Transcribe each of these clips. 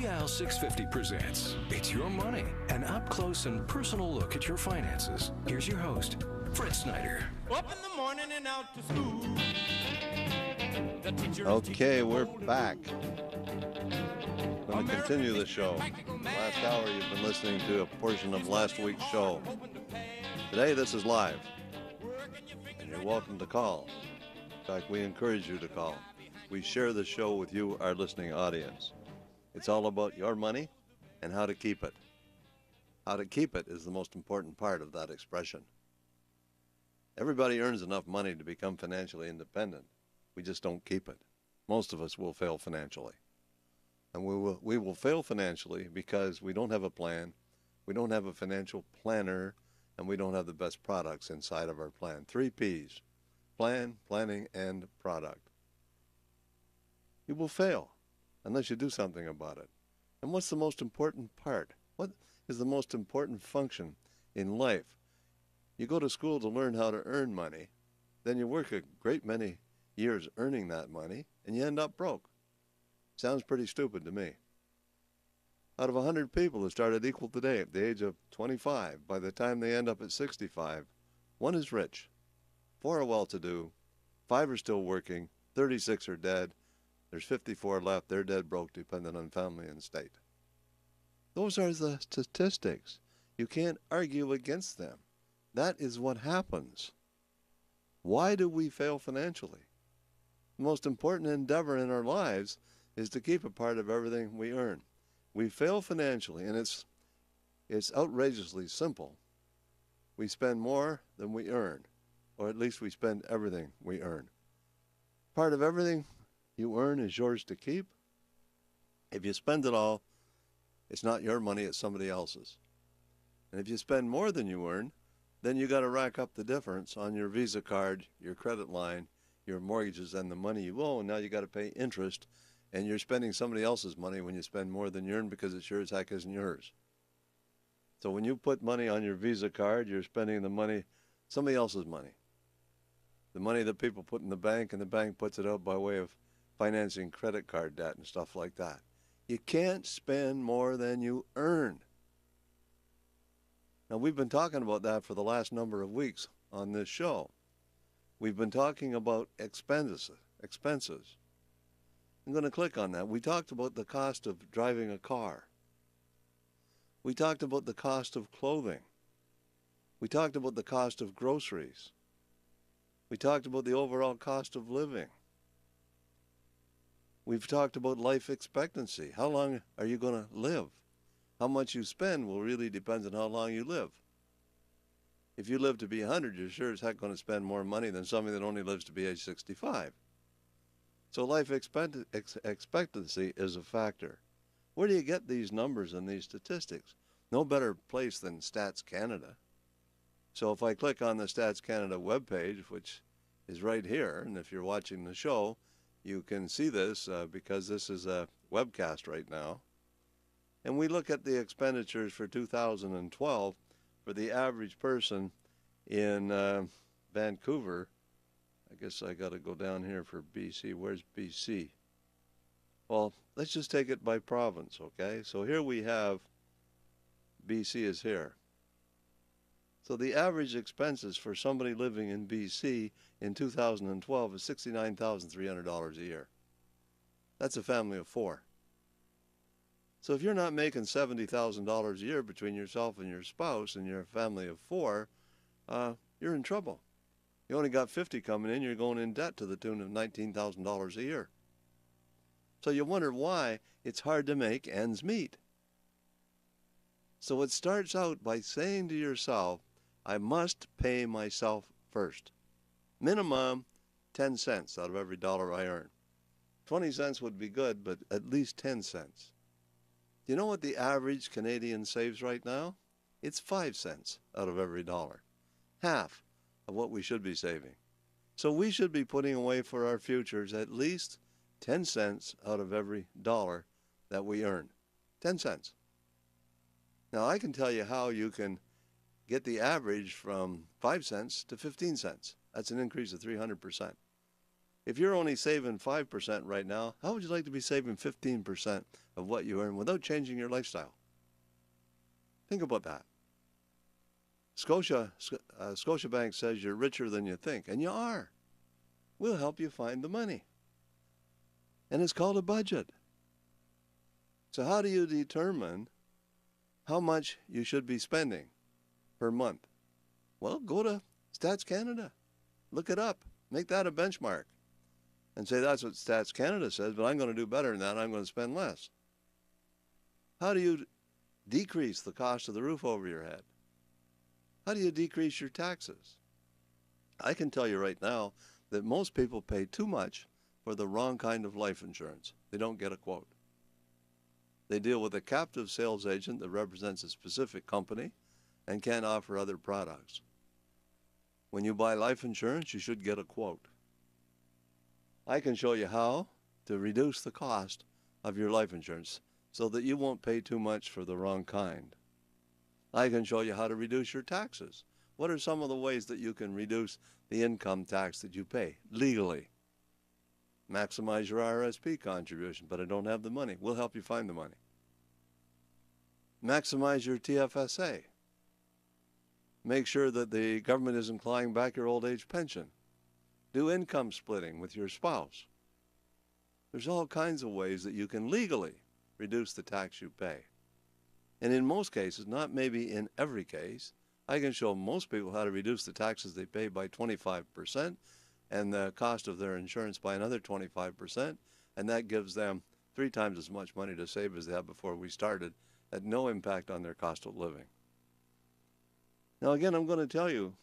ItsYourMoneyOct5th2014 presents It's Your Money, an up-close and personal look at your finances. Here's your host, Fred Snyder. Up in the morning and out to school. Okay, we're back. Going to continue the show. Last hour, you've been listening to a portion of last week's show. Today, this is live, and you're welcome to call. In fact, we encourage you to call. We share the show with you, our listening audience. It's all about your money and how to keep it. How to keep it is the most important part of that expression. Everybody earns enough money to become financially independent. We just don't keep it. Most of us will fail financially. And we will fail financially because we don't have a plan, we don't have a financial planner, and we don't have the best products inside of our plan. 3 P's: plan, planning, and product. You will fail unless you do something about it. And what's the most important part? What is the most important function in life? You go to school to learn how to earn money, then you work a great many years earning that money, and you end up broke. Sounds pretty stupid to me. Out of 100 people who started equal today at the age of 25, by the time they end up at 65, 1 is rich, 4 are well-to-do, 5 are still working, 36 are dead, there's 54 left, they're dead broke, dependent on family and state. Those are the statistics. You can't argue against them. That is what happens. Why do we fail financially? The most important endeavor in our lives is to keep a part of everything we earn. We fail financially, and it's outrageously simple. We spend more than we earn, or at least we spend everything we earn. Part of everything you earn is yours to keep. If you spend it all, it's not your money, it's somebody else's. And if you spend more than you earn, then you got to rack up the difference on your Visa card, your credit line, your mortgages, and the money you owe. And now you got to pay interest, and you're spending somebody else's money when you spend more than you earn because it sure as heck isn't yours. So when you put money on your Visa card, you're spending the money, somebody else's money. The money that people put in the bank, and the bank puts it out by way of financing credit card debt and stuff like that. You can't spend more than you earn. Now, we've been talking about that for the last number of weeks on this show. We've been talking about expenses. I'm going to click on that. We talked about the cost of driving a car. We talked about the cost of clothing. We talked about the cost of groceries. We talked about the overall cost of living. We've talked about life expectancy. How long are you going to live? How much you spend will really depend on how long you live. If you live to be 100, you're sure as heck going to spend more money than somebody that only lives to be age 65. So life expectancy is a factor. Where do you get these numbers and these statistics? No better place than Stats Canada. So if I click on the Stats Canada webpage, which is right here, and if you're watching the show, you can see this because this is a webcast right now. And we look at the expenditures for 2012 for the average person in Vancouver. I guess I got to go down here for BC. Where's BC? Well, let's just take it by province, okay? So here we have BC is here. So the average expenses for somebody living in BC in 2012 is $69,300 a year. That's a family of 4. So if you're not making $70,000 a year between yourself and your spouse and your family of 4, you're in trouble. You only got 50 coming in, you're going in debt to the tune of $19,000 a year. So you wonder why it's hard to make ends meet. So it starts out by saying to yourself, I must pay myself first. Minimum 10 cents out of every dollar I earn. 20 cents would be good, but at least 10 cents. Do you know what the average Canadian saves right now? It's 5 cents out of every dollar. Half of what we should be saving. So we should be putting away for our futures at least 10 cents out of every dollar that we earn. 10 cents. Now I can tell you how you can get the average from 5 cents to 15 cents. That's an increase of 300%. If you're only saving 5% right now, how would you like to be saving 15% of what you earn without changing your lifestyle? Think about that. Scotiabank says you're richer than you think, and you are. We'll help you find the money. And it's called a budget. So how do you determine how much you should be spending per month? Well, go to Stats Canada. Look it up. Make that a benchmark. And say that's what Stats Canada says, but I'm going to do better than that. I'm going to spend less. How do you decrease the cost of the roof over your head? How do you decrease your taxes? I can tell you right now that most people pay too much for the wrong kind of life insurance. They don't get a quote. They deal with a captive sales agent that represents a specific company and can't offer other products. When you buy life insurance, you should get a quote. I can show you how to reduce the cost of your life insurance so that you won't pay too much for the wrong kind. I can show you how to reduce your taxes. What are some of the ways that you can reduce the income tax that you pay legally? Maximize your RSP contribution, but I don't have the money. We'll help you find the money. Maximize your TFSA. Make sure that the government isn't clawing back your old age pension. Do income splitting with your spouse. There's all kinds of ways that you can legally reduce the tax you pay. And in most cases, not maybe in every case, I can show most people how to reduce the taxes they pay by 25% and the cost of their insurance by another 25%, and that gives them 3 times as much money to save as they had before we started at no impact on their cost of living. Now again, I'm going to tell you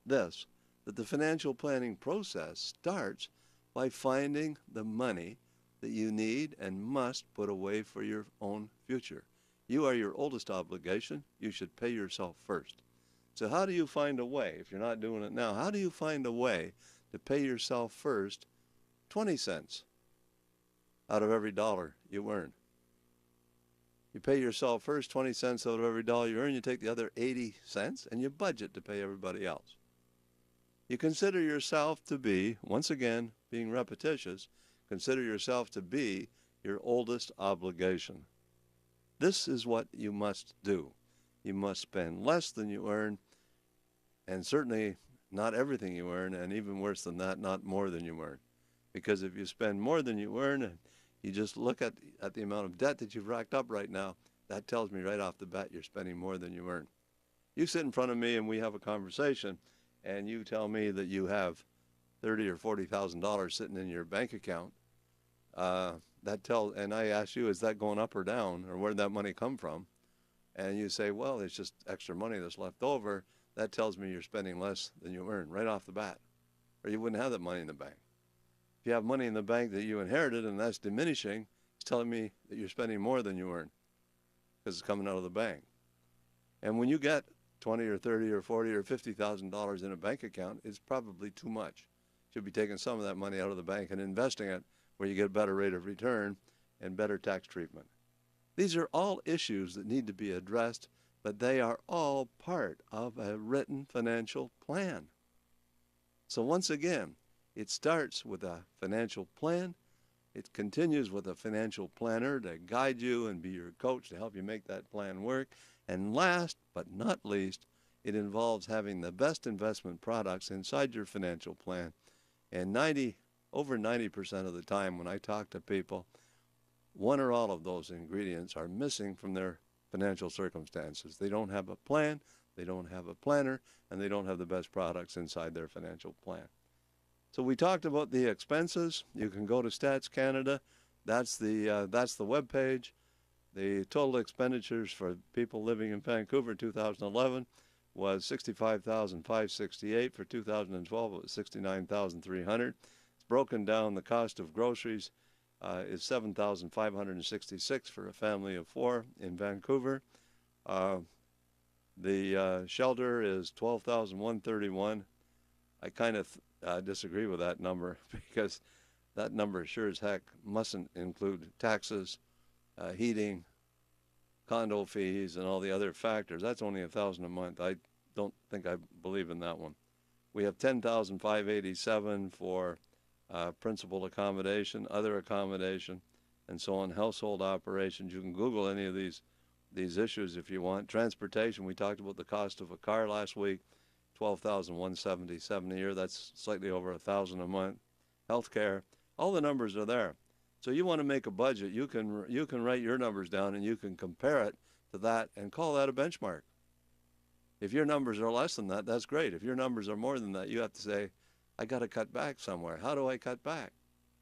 this, that the financial planning process starts by finding the money that you need and must put away for your own future. You are your oldest obligation. You should pay yourself first. So how do you find a way, if you're not doing it now, how do you find a way to pay yourself first 20 cents out of every dollar you earn? You pay yourself first 20 cents out of every dollar you earn, you take the other 80 cents and you budget to pay everybody else. You consider yourself to be, once again, being repetitious, consider yourself to be your oldest obligation. This is what you must do. You must spend less than you earn, and certainly not everything you earn, and even worse than that, not more than you earn. Because if you spend more than you earn, and you just look at the amount of debt that you've racked up right now, that tells me right off the bat you're spending more than you earn. You sit in front of me and we have a conversation, and you tell me that you have $30,000 or $40,000 sitting in your bank account. And I ask you, is that going up or down, or where did that money come from? And you say, well, it's just extra money that's left over. That tells me you're spending less than you earn right off the bat, or you wouldn't have that money in the bank. If you have money in the bank that you inherited and that's diminishing, it's telling me that you're spending more than you earn because it's coming out of the bank. And when you get $20 or $30 or $40 or $50,000 in a bank account, it's probably too much. You should be taking some of that money out of the bank and investing it where you get a better rate of return and better tax treatment. These are all issues that need to be addressed, but they are all part of a written financial plan. So once again, it starts with a financial plan. It continues with a financial planner to guide you and be your coach to help you make that plan work. And last but not least, it involves having the best investment products inside your financial plan. And over 90% of the time when I talk to people, one or all of those ingredients are missing from their financial circumstances. They don't have a plan, they don't have a planner, and they don't have the best products inside their financial plan. So we talked about the expenses. You can go to Stats Canada. That's the web page. The total expenditures for people living in Vancouver 2011 was $65,568. For 2012, it was $69,300. It's broken down. The cost of groceries is $7,566 for a family of 4 in Vancouver. The shelter is $12,131. I kind of disagree with that number because that number sure as heck mustn't include taxes, heating, condo fees, and all the other factors. That's only $1,000 a month. I don't think I believe in that one. We have $10,587 for principal accommodation, other accommodation, and so on, household operations. You can Google any of these issues if you want. Transportation, we talked about the cost of a car last week, $12,177 a year. That's slightly over $1,000 a month. Healthcare, all the numbers are there. So you want to make a budget, you can write your numbers down and you can compare it to that and call that a benchmark. If your numbers are less than that, that's great. If your numbers are more than that, you have to say, I got to cut back somewhere. How do I cut back?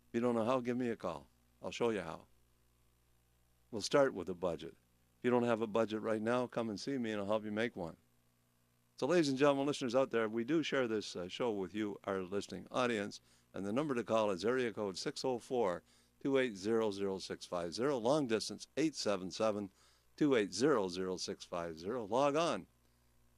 If you don't know how, give me a call. I'll show you how. We'll start with a budget. If you don't have a budget right now, come and see me and I'll help you make one. So ladies and gentlemen, listeners out there, we do share this show with you, our listening audience, and the number to call is area code 604-280-0650, long distance 877-280-0650. Log on,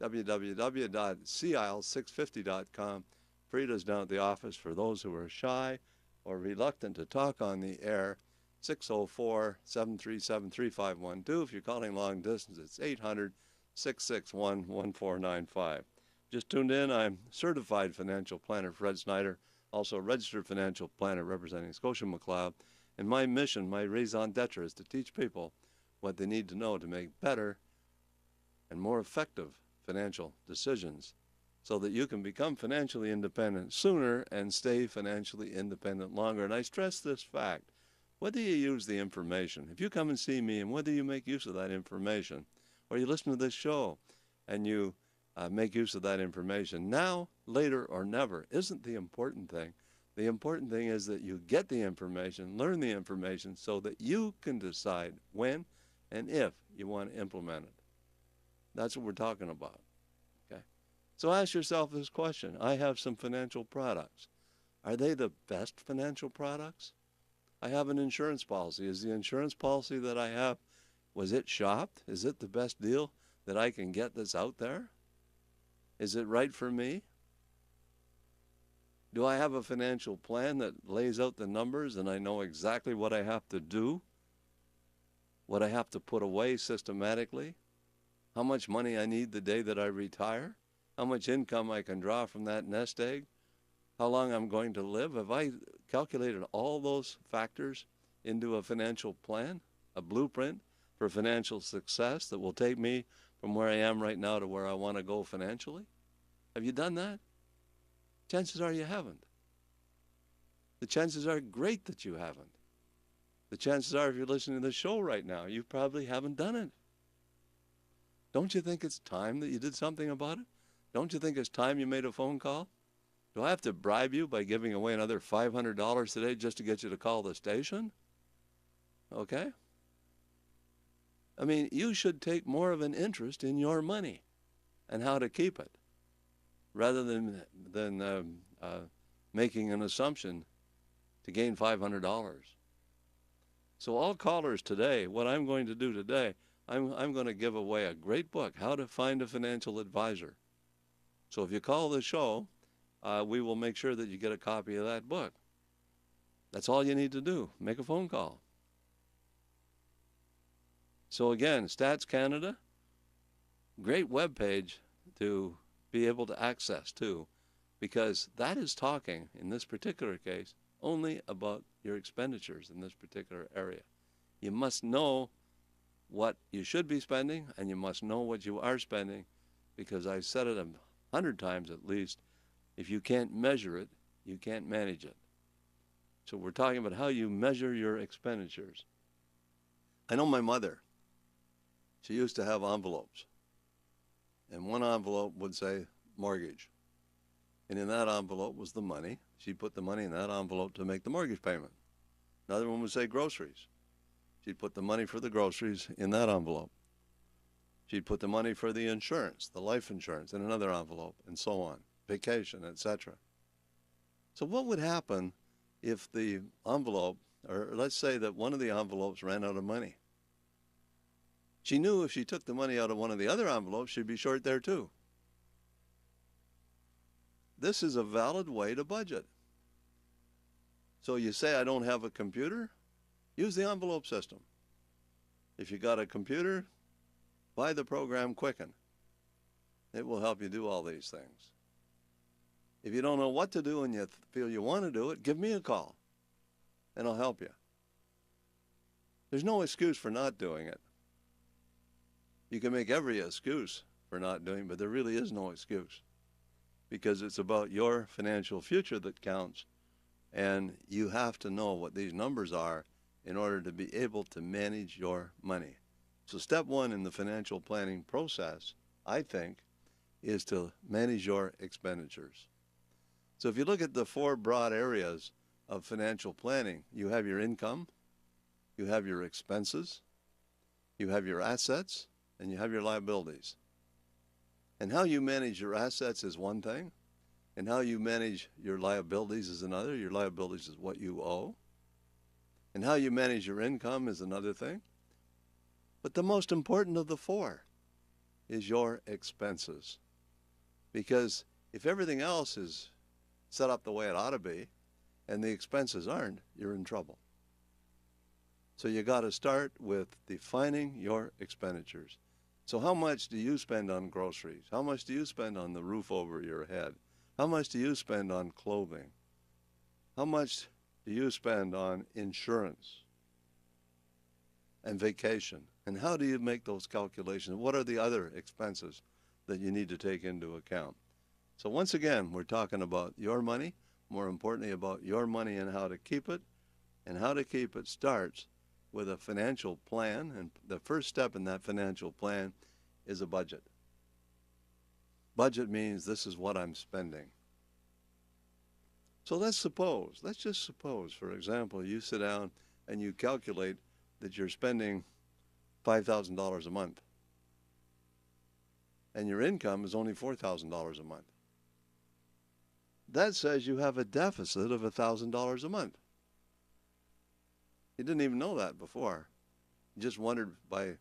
www.CIL650.com. Frida's down at the office for those who are shy or reluctant to talk on the air. 604-737-3512. If you're calling long distance, it's 800-661-1495. Just tuned in, I'm certified financial planner Fred Snyder, also a registered financial planner representing Scotia McLeod. And my mission, my raison d'etre, is to teach people what they need to know to make better and more effective financial decisions so that you can become financially independent sooner and stay financially independent longer. And I stress this fact. Whether you use the information, if you come and see me and whether you make use of that information, or you listen to this show and you make use of that information, now, later, or never, isn't the important thing. The important thing is that you get the information, learn the information, so that you can decide when and if you want to implement it. That's what we're talking about. Okay? So ask yourself this question. I have some financial products. Are they the best financial products? I have an insurance policy. Is the insurance policy that I have, was it shopped? Is it the best deal that I can get that's out there? Is it right for me? Do I have a financial plan that lays out the numbers and I know exactly what I have to do? What I have to put away systematically? How much money I need the day that I retire? How much income I can draw from that nest egg? How long I'm going to live? Have I calculated all those factors into a financial plan, a blueprint for financial success that will take me from where I am right now to where I want to go financially? Have you done that? Chances are you haven't. The chances are great that you haven't. The chances are if you're listening to the show right now, you probably haven't done it. Don't you think it's time that you did something about it? Don't you think it's time you made a phone call? Do I have to bribe you by giving away another $500 today just to get you to call the station? Okay? I mean, you should take more of an interest in your money and how to keep it rather than making an assumption to gain $500. So all callers today, what I'm going to do today, I'm going to give away a great book, How to Find a Financial Advisor. So if you call the show, we will make sure that you get a copy of that book. That's all you need to do. Make a phone call. So again, Stats Canada, great webpage to be able to access too, because that is talking, in this particular case, only about your expenditures in this particular area. You must know what you should be spending, and you must know what you are spending, because I've said it 100 times at least, if you can't measure it, you can't manage it. So we're talking about how you measure your expenditures. I know my mother. She used to have envelopes. And one envelope would say mortgage. And in that envelope was the money. She'd put the money in that envelope to make the mortgage payment. Another one would say groceries. She'd put the money for the groceries in that envelope. She'd put the money for the insurance, the life insurance, in another envelope, and so on. Vacation, etc. So what would happen if the envelope, or let's say that one of the envelopes ran out of money? She knew if she took the money out of one of the other envelopes, she'd be short there too. This is a valid way to budget. So you say, I don't have a computer? Use the envelope system. If you got a computer, buy the program Quicken. It will help you do all these things. If you don't know what to do and you feel you want to do it, give me a call, and I'll help you. There's no excuse for not doing it. You can make every excuse for not doing it, but there really is no excuse, because it's about your financial future that counts, and you have to know what these numbers are in order to be able to manage your money. So step one in the financial planning process, I think, is to manage your expenditures. So if you look at the four broad areas of financial planning, you have your income, you have your expenses, you have your assets, and you have your liabilities. And how you manage your assets is one thing, and how you manage your liabilities is another. Your liabilities is what you owe. And how you manage your income is another thing. But the most important of the four is your expenses. Because if everything else is set up the way it ought to be, and the expenses aren't, you're in trouble. So you got to start with defining your expenditures. So how much do you spend on groceries? How much do you spend on the roof over your head? How much do you spend on clothing? How much do you spend on insurance and vacation? And how do you make those calculations? What are the other expenses that you need to take into account? So once again, we're talking about your money, more importantly about your money and how to keep it. And how to keep it starts with a financial plan. And the first step in that financial plan is a budget. Budget means this is what I'm spending. So let's just suppose, for example, you sit down and you calculate that you're spending $5,000 a month. And your income is only $4,000 a month. That says you have a deficit of $1,000 a month. You didn't even know that before. You just wondered by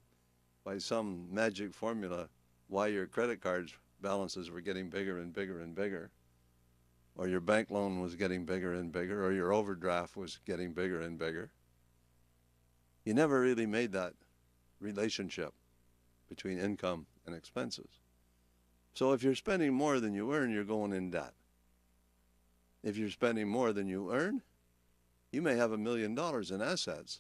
some magic formula why your credit cards balances were getting bigger and bigger and bigger, or your bank loan was getting bigger and bigger, or your overdraft was getting bigger and bigger. You never really made that relationship between income and expenses. So if you're spending more than you earn, you're going in debt. If you're spending more than you earn, you may have $1 million in assets,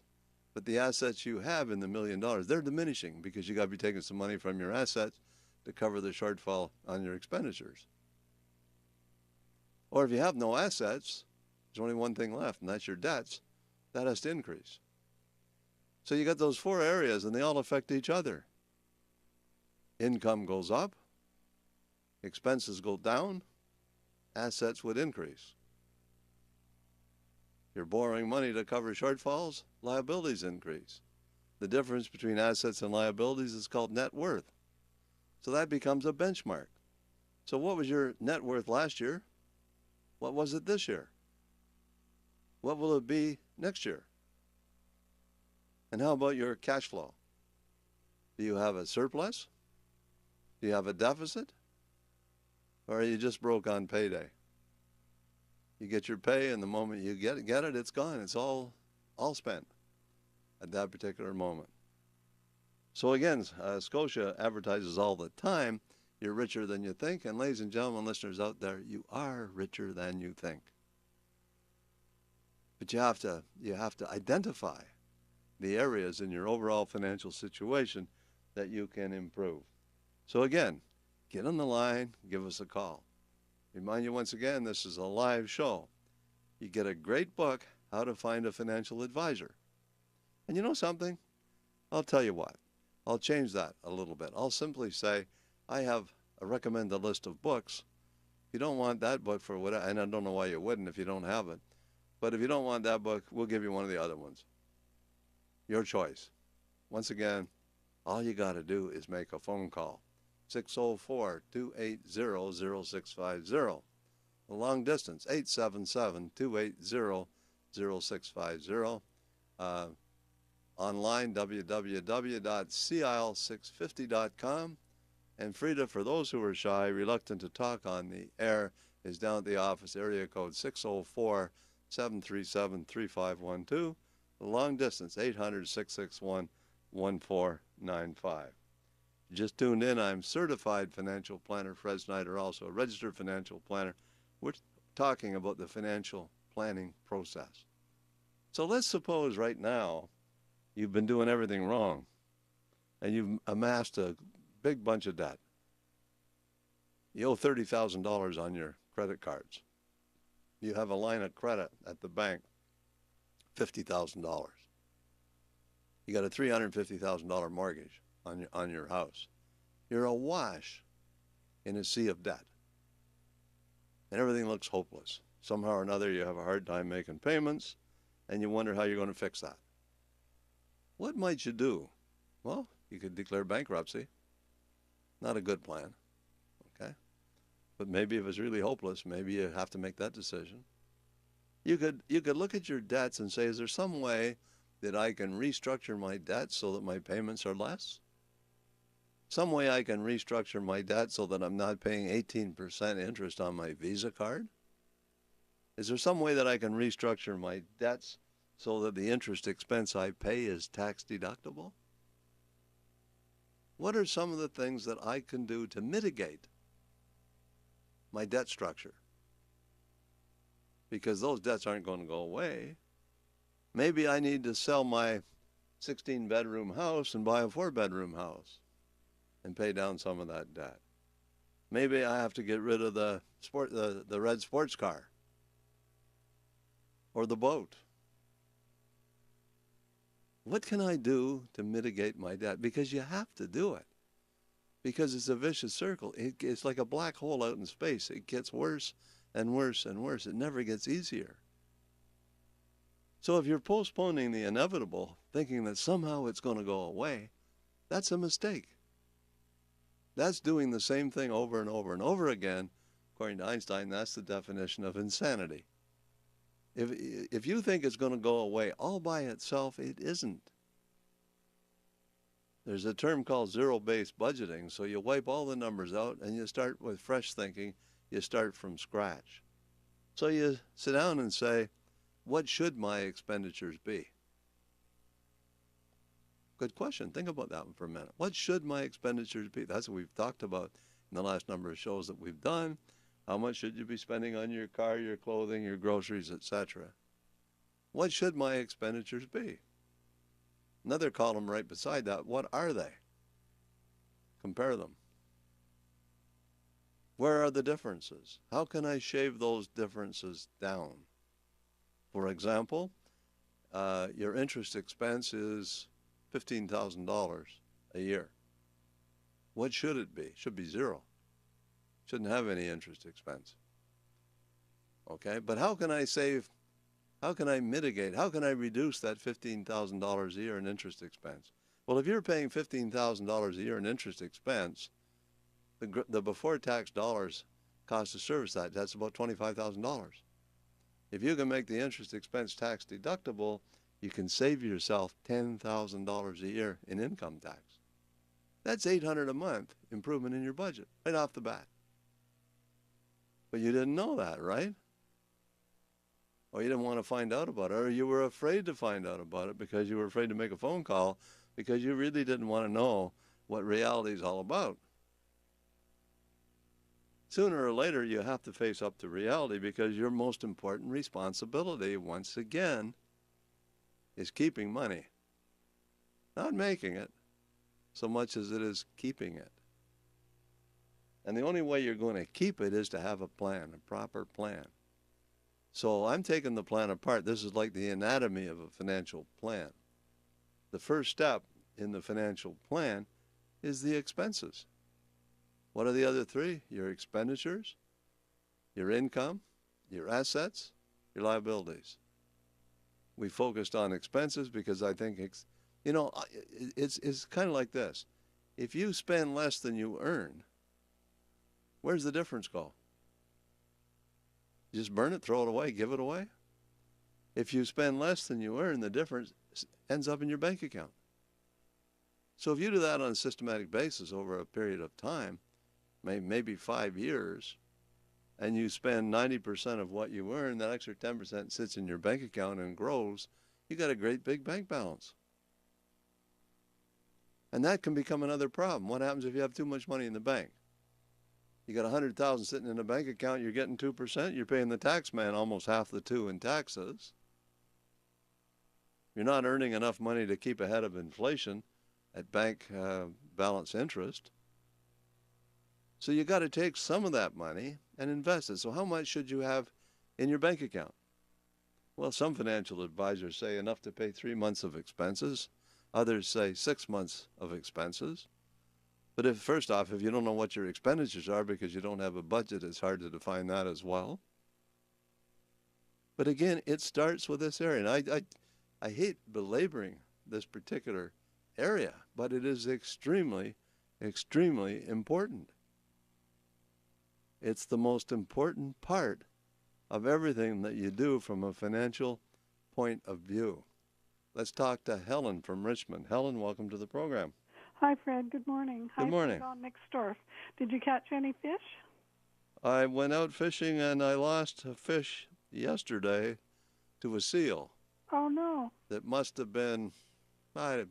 but the assets you have in the $1 million, they're diminishing because you got to be taking some money from your assets to cover the shortfall on your expenditures. Or if you have no assets, there's only one thing left, and that's your debts. That has to increase. So you got those four areas, and they all affect each other. Income goes up, expenses go down, assets would increase. You're borrowing money to cover shortfalls, liabilities increase. The difference between assets and liabilities is called net worth. So that becomes a benchmark. So what was your net worth last year? What was it this year? What will it be next year? And how about your cash flow? Do you have a surplus? Do you have a deficit? Or are you just broke on payday? You get your pay, and the moment you get it, it's gone. It's all spent at that particular moment. So again, Scotia advertises all the time, you're richer than you think. And ladies and gentlemen, listeners out there, you are richer than you think. But you have to identify the areas in your overall financial situation that you can improve. So again, get on the line, give us a call. Remind you once again, this is a live show. You get a great book, How to Find a Financial Advisor. And you know something? I'll tell you what. I'll change that a little bit. I'll simply say, I have a recommended list of books. If you don't want that book for whatever, and I don't know why you wouldn't if you don't have it, but if you don't want that book, we'll give you one of the other ones. Your choice. Once again, all you got to do is make a phone call. 604-280-0650. The long distance, 877-280-0650. Online, www.CIL650.com. And Frida, for those who are shy, reluctant to talk on the air, is down at the office, area code 604-737-3512. The long distance, 800-661-1495. Just tuned in, I'm certified financial planner Fred Snyder, also a registered financial planner We're talking about the financial planning process. So let's suppose right now you've been doing everything wrong and you've amassed a big bunch of debt. You owe $30,000 on your credit cards. You have a line of credit at the bank, $50,000. You got a $350,000 mortgage on your house. You're awash in a sea of debt. And everything looks hopeless. Somehow or another you have a hard time making payments, and you wonder how you're going to fix that. What might you do? Well, you could declare bankruptcy. Not a good plan, okay? But maybe if it's really hopeless, maybe you have to make that decision. You could look at your debts and say, is there some way that I can restructure my debt so that my payments are less? Some way I can restructure my debt so that I'm not paying 18% interest on my Visa card? Is there some way that I can restructure my debts so that the interest expense I pay is tax deductible? What are some of the things that I can do to mitigate my debt structure? Because those debts aren't going to go away. Maybe I need to sell my 16-bedroom house and buy a 4-bedroom house and pay down some of that debt. Maybe I have to get rid of the red sports car or the boat. What can I do to mitigate my debt? Because you have to do it. Because it's a vicious circle. It's like a black hole out in space. It gets worse and worse and worse. It never gets easier. So if you're postponing the inevitable, thinking that somehow it's going to go away, that's a mistake. That's doing the same thing over and over and over again. According to Einstein, that's the definition of insanity. If you think it's going to go away all by itself, it isn't. There's a term called zero-based budgeting. So you wipe all the numbers out and you start with fresh thinking. You start from scratch. So you sit down and say, what should my expenditures be? Good question. Think about that one for a minute. What should my expenditures be? That's what we've talked about in the last number of shows that we've done. How much should you be spending on your car, your clothing, your groceries, etc.? What should my expenditures be? Another column right beside that, what are they? Compare them. Where are the differences? How can I shave those differences down? For example, your interest expense is $15,000 a year. What should it be? It should be zero. Shouldn't have any interest expense. Okay, but how can I save, how can I mitigate, how can I reduce that $15,000 a year in interest expense? Well, if you're paying $15,000 a year in interest expense, the before-tax dollars cost to service that's about $25,000. If you can make the interest expense tax deductible, you can save yourself $10,000 a year in income tax. That's $800 a month improvement in your budget right off the bat. But you didn't know that, right? Or you didn't want to find out about it, or you were afraid to find out about it because you were afraid to make a phone call because you really didn't want to know what reality is all about. Sooner or later, you have to face up to reality because your most important responsibility, once again, is keeping money. Not making it so much as it is keeping it. And the only way you're going to keep it is to have a plan, a proper plan. So I'm taking the plan apart. This is like the anatomy of a financial plan. The first step in the financial plan is the expenses. What are the other three? Your expenditures, your income, your assets, your liabilities. We focused on expenses because I think, it's kind of like this. If you spend less than you earn, where's the difference go? You just burn it, throw it away, give it away? If you spend less than you earn, the difference ends up in your bank account. So if you do that on a systematic basis over a period of time, maybe 5 years, and you spend 90% of what you earn, that extra 10% sits in your bank account and grows, you got a great big bank balance. And that can become another problem. What happens if you have too much money in the bank? You got 100,000 sitting in a bank account, you're getting 2%, you're paying the tax man almost half the 2 in taxes. You're not earning enough money to keep ahead of inflation at bank balance interest. So you got to take some of that money and invest it. So how much should you have in your bank account? Well, some financial advisors say enough to pay 3 months of expenses. Others say 6 months of expenses. But first off, if you don't know what your expenditures are because you don't have a budget, it's hard to define that as well. But again, it starts with this area. And I hate belaboring this particular area, but it is extremely, extremely important. It's the most important part of everything that you do from a financial point of view. Let's talk to Helen from Richmond. Helen, welcome to the program. Hi, Fred. Good morning. Good morning. Hi, next door. Did you catch any fish? I went out fishing and I lost a fish yesterday to a seal. Oh, no. That must have been, it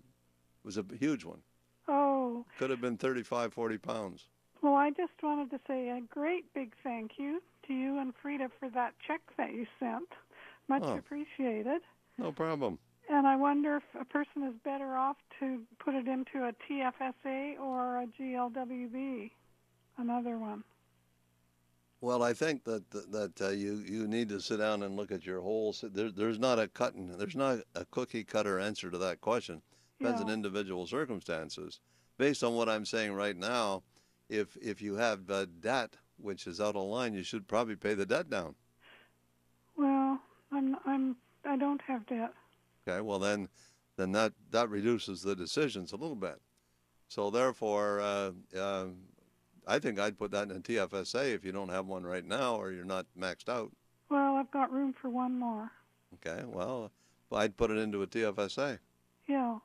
was a huge one. Oh. Could have been 35, 40 pounds. Well, I just wanted to say a great big thank you to you and Frida for that check that you sent. Much appreciated. No problem. And I wonder if a person is better off to put it into a TFSA or a GLWB, another one. Well, I think that you need to sit down and look at your whole. There's not a cookie cutter answer to that question. Depends on individual circumstances. Based on what I'm saying right now, if you have debt which is out of line, you should probably pay the debt down. Well, I don't have debt. Okay, well then that reduces the decisions a little bit. So therefore, I think I'd put that in a TFSA if you don't have one right now or you're not maxed out. Well, I've got room for one more. Okay, well, I'd put it into a TFSA. Yeah.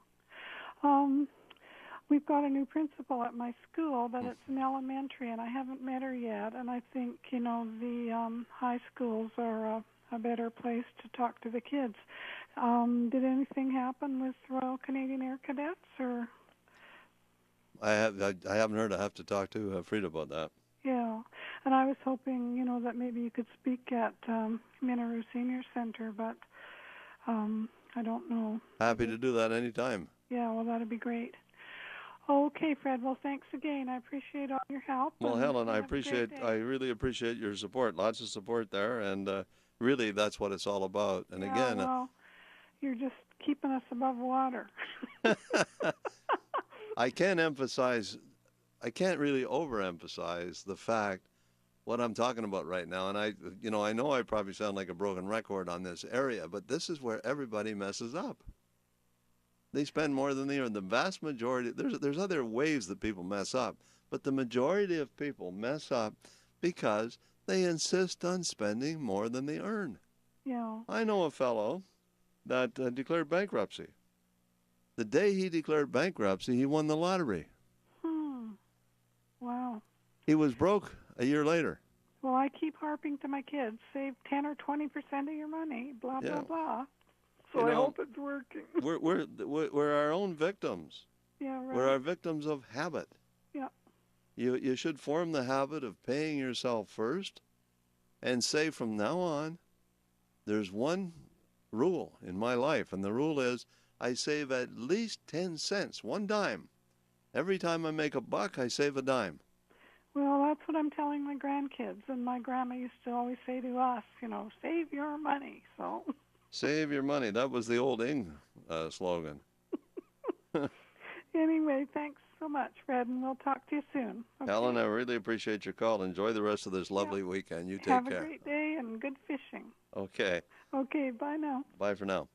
We've got a new principal at my school, but it's an elementary, and I haven't met her yet. And I think, the high schools are a better place to talk to the kids. Did anything happen with Royal Canadian Air Cadets, or? I haven't heard. I have to talk to Frida about that. Yeah, and I was hoping, that maybe you could speak at Minaroo Senior Center, but I don't know. Happy to do that anytime. Yeah, well, that'd be great. Okay, Fred. Well, thanks again. I appreciate all your help. Well, Helen, I really appreciate your support. Lots of support there, and really, that's what it's all about. And again, well, you're just keeping us above water. I can't really overemphasize the fact what I'm talking about right now. And I know I probably sound like a broken record on this area, but this is where everybody messes up. They spend more than they earn. The vast majority, there's other ways that people mess up, but the majority of people mess up because they insist on spending more than they earn. Yeah. I know a fellow that declared bankruptcy. The day he declared bankruptcy, he won the lottery. Wow. He was broke a year later. Well, I keep harping to my kids, save 10 or 20% of your money, blah, blah, blah. So I hope it's working. We're our own victims. Yeah, right. We're our victims of habit. Yeah. You should form the habit of paying yourself first and say from now on, there's one rule in my life, and the rule is I save at least 10 cents, 1 dime. Every time I make a buck, I save a dime. Well, that's what I'm telling my grandkids, and my grandma used to always say to us, save your money, so... Save your money. That was the old Ing slogan. Anyway, thanks so much, Fred, and we'll talk to you soon. Okay? Helen, I really appreciate your call. Enjoy the rest of this lovely weekend. You take care. Have a great day and good fishing. Okay. Okay, bye now. Bye for now.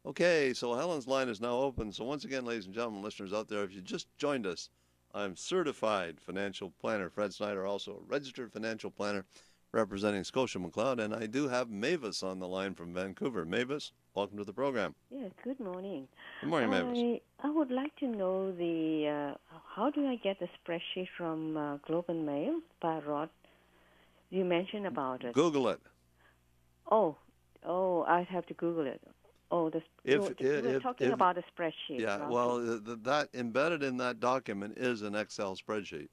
Okay, so Helen's line is now open. So once again, ladies and gentlemen, listeners out there, if you just joined us, I'm certified financial planner. Fred Snyder, also a registered financial planner representing Scotia McLeod, and I do have Mavis on the line from Vancouver. Mavis, welcome to the program. Yes, good morning. Good morning, Mavis. I would like to know how do I get the spreadsheet from Globe and Mail by Rod? You mentioned about it. Google it. Oh, I'd have to Google it. Oh, we're talking about a spreadsheet. Yeah, well, that embedded in that document is an Excel spreadsheet.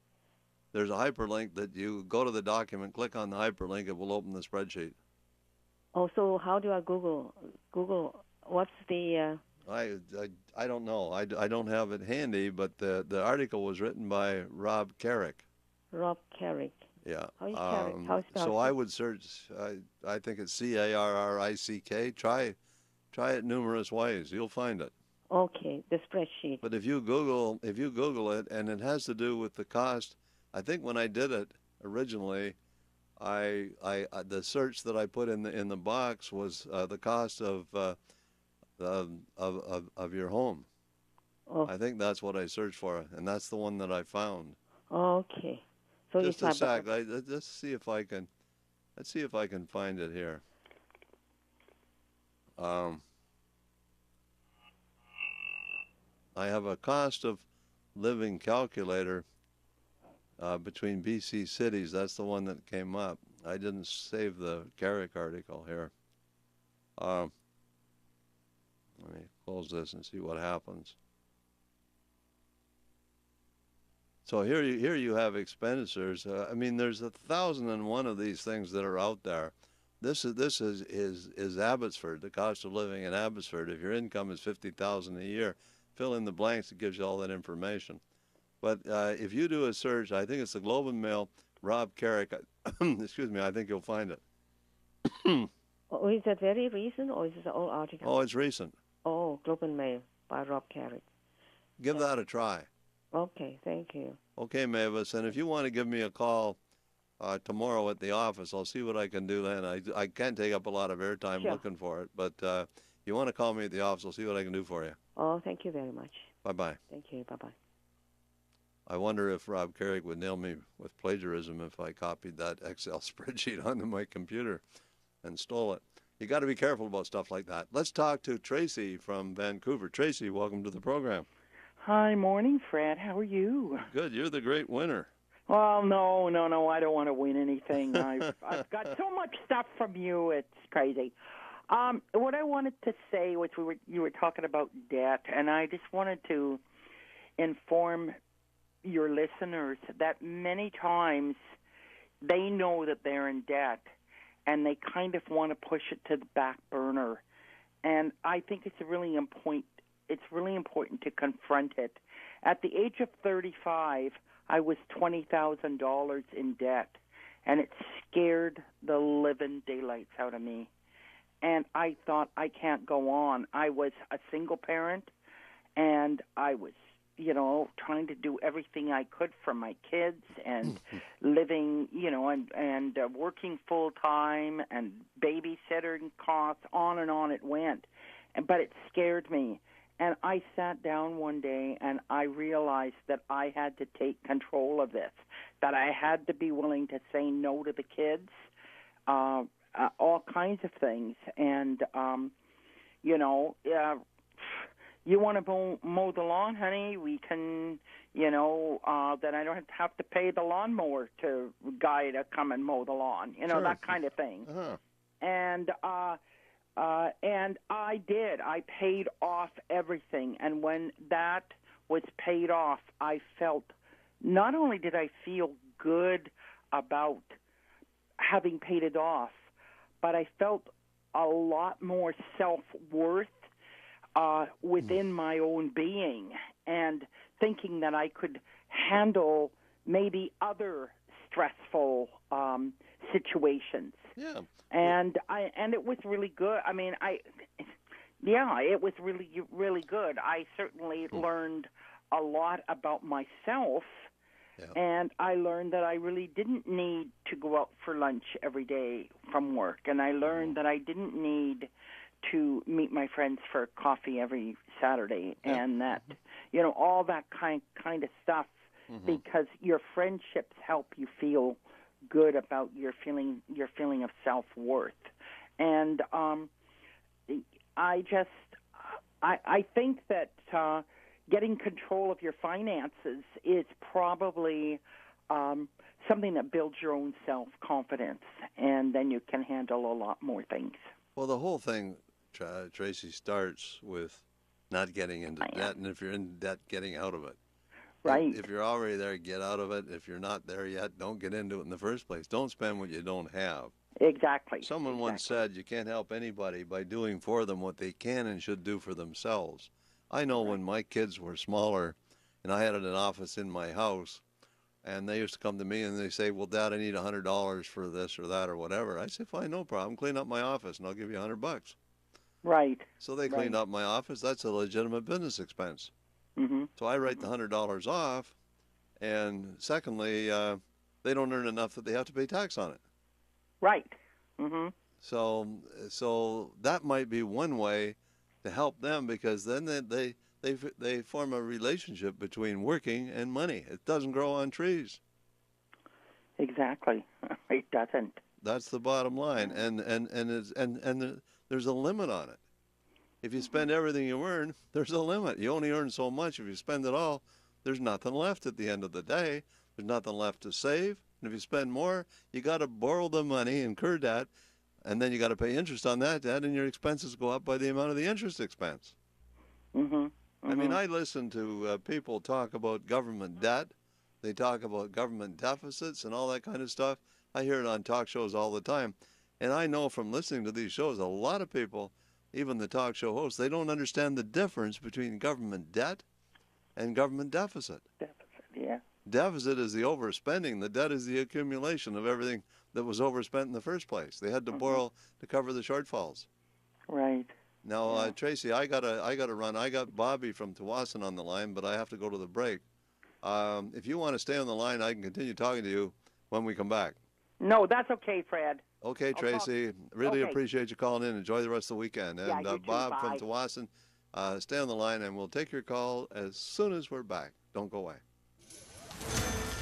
there's a hyperlink that you go to the document, click on the hyperlink, it will open the spreadsheet. Oh, so how do I Google what's the... I don't know. I don't have it handy, but the article was written by Rob Carrick. Rob Carrick. Yeah. How you Carrick? How is spelled? So I would search. I think it's Carrick. Try it numerous ways. You'll find it. Okay, the spreadsheet. But if you Google it, and it has to do with the cost. I think when I did it originally, the search that I put in the box was the cost of your home. Oh. I think that's what I searched for, and that's the one that I found. Okay. So just a sec. Let's see if I can find it here. I have a cost of living calculator between BC cities. That's the one that came up. I didn't save the Carrick article here. Let me close this and see what happens. So here you have expenditures. I mean, there's 1,001 of these things that are out there. This is Abbotsford, the cost of living in Abbotsford. If your income is $50,000 a year, fill in the blanks. It gives you all that information. But if you do a search, I think it's the Globe and Mail, Rob Carrick. Excuse me, I think you'll find it. Oh, is that very recent, or is it an old article? Oh, it's recent. Oh, Globe and Mail by Rob Carrick. Give that a try. Okay, thank you. Okay, Mavis, and if you want to give me a call tomorrow at the office, I'll see what I can do then. I can't take up a lot of airtime looking for it, but you want to call me at the office, I'll see what I can do for you. Oh, thank you very much. Bye-bye. Thank you. Bye-bye. I wonder if Rob Carrick would nail me with plagiarism if I copied that Excel spreadsheet onto my computer and stole it. You got to be careful about stuff like that. Let's talk to Tracy from Vancouver. Tracy, welcome to the program. Hi, morning, Fred. How are you? Good. You're the great winner. Well, no. I don't want to win anything. I've got so much stuff from you. It's crazy. What I wanted to say was you were talking about debt, and I just wanted to inform your listeners that many times they know that they're in debt, and they kind of want to push it to the back burner. And I think it's really important to confront it. At the age of 35, I was $20,000 in debt, and it scared the living daylights out of me. And I thought, I can't go on. I was a single parent, and I was, trying to do everything I could for my kids and living, and working full time and babysitting costs, on and on it went. But it scared me. And I sat down one day and I realized that I had to take control of this, that I had to be willing to say no to the kids, all kinds of things. And, you want to mow the lawn, honey? We can, then I don't have to pay the lawnmower guy to come and mow the lawn, Sure. that kind of thing. Uh-huh. And I did. I paid off everything. And when that was paid off, I felt, not only did I feel good about having paid it off, but I felt a lot more self-worth within my own being, and thinking that I could handle maybe other stressful situations. Yeah. And it was really good. I mean, it was really, really good. I certainly learned a lot about myself, and I learned that I really didn't need to go out for lunch every day from work, and I learned that I didn't need to meet my friends for coffee every Saturday, and that, all that kind of stuff, because your friendships help you feel good about your feeling of self-worth. And I think that getting control of your finances is probably something that builds your own self-confidence, and then you can handle a lot more things. Well, the whole thing, Tracy, starts with not getting into debt, and if you're in debt, getting out of it. Right. If you're already there, get out of it. If you're not there yet, don't get into it in the first place. Don't spend what you don't have. Exactly. Someone once said you can't help anybody by doing for them what they can and should do for themselves. I know when my kids were smaller and I had an office in my house, and they used to come to me and they say, well, Dad, I need $100 for this or that or whatever. I said, fine, no problem. Clean up my office and I'll give you $100. Right. So they cleaned up my office. That's a legitimate business expense. Mm-hmm. So I write the $100 off, and secondly, they don't earn enough that they have to pay tax on it. Right. Mm-hmm. So that might be one way to help them, because then they form a relationship between working and money. It doesn't grow on trees. Exactly. It doesn't. That's the bottom line, and there's a limit on it. If you spend everything you earn, there's a limit. You only earn so much. If you spend it all, there's nothing left at the end of the day. There's nothing left to save. And if you spend more, you got to borrow the money, incur debt, and then you got to pay interest on that debt, and your expenses go up by the amount of the interest expense. Mm-hmm. Mm-hmm. I mean, I listen to people talk about government debt. They talk about government deficits and all that kind of stuff. I hear it on talk shows all the time. And I know from listening to these shows, a lot of people, even the talk show hosts, they don't understand the difference between government debt and government deficit. Deficit, yeah. Deficit is the overspending. The debt is the accumulation of everything that was overspent in the first place. They had to borrow to cover the shortfalls. Right. Now, Tracy, I gotta run. I got Bobby from Tawasin on the line, but I have to go to the break. If you want to stay on the line, I can continue talking to you when we come back. No, that's okay, Fred. Okay, Tracy. Really appreciate you calling in. Enjoy the rest of the weekend. And you too. Bob Bye. from Tawasin, stay on the line, and we'll take your call as soon as we're back. Don't go away.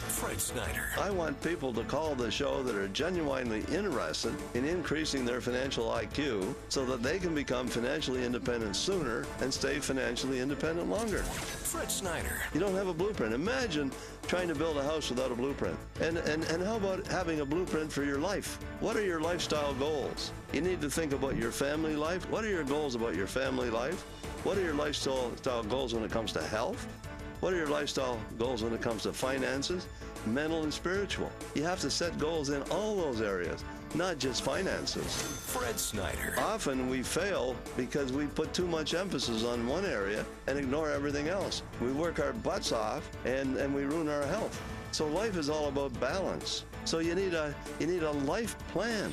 Fred Snyder. I want people to call the show that are genuinely interested in increasing their financial IQ so that they can become financially independent sooner and stay financially independent longer. Fred Snyder. You don't have a blueprint. Imagine trying to build a house without a blueprint. And how about having a blueprint for your life? What are your lifestyle goals? You need to think about your family life. What are your goals about your family life? What are your lifestyle goals when it comes to health? What are your lifestyle goals when it comes to finances, mental and spiritual? You have to set goals in all those areas, not just finances. Fred Snyder. Often we fail because we put too much emphasis on one area and ignore everything else. We work our butts off and we ruin our health. So life is all about balance. So you need a life plan.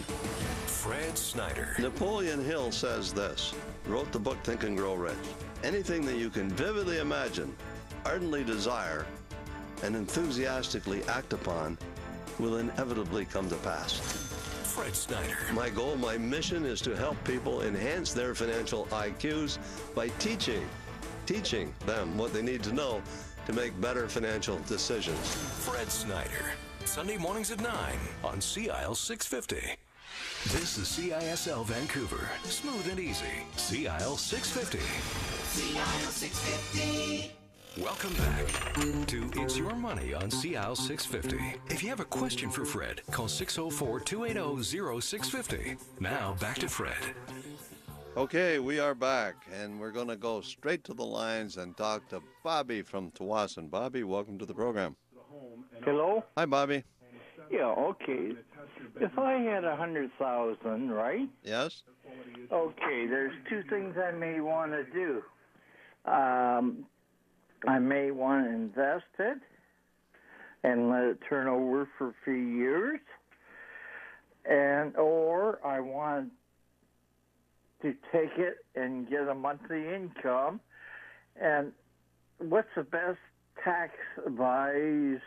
Fred Snyder. Napoleon Hill says this, wrote the book Think and Grow Rich. Anything that you can vividly imagine, ardently desire, and enthusiastically act upon will inevitably come to pass. Fred Snyder. My goal, my mission is to help people enhance their financial IQs by teaching them what they need to know to make better financial decisions. Fred Snyder. Sunday mornings at 9 on CIL 650. This is CISL Vancouver. Smooth and easy. CIL 650. CIL 650. Welcome back to It's Your Money on CIL 650. If you have a question for Fred, call 604-280-0650. Now, back to Fred. Okay, we are back, and we're going to go straight to the lines and talk to Bobby from Tawasin. Bobby, welcome to the program. Hello? Hi, Bobby. Yeah, okay. If I had 100,000, right? Yes? Okay, there's two things I may want to do. I may want to invest it and let it turn over for a few years, or I want to take it and get a monthly income. And what's the best tax advice?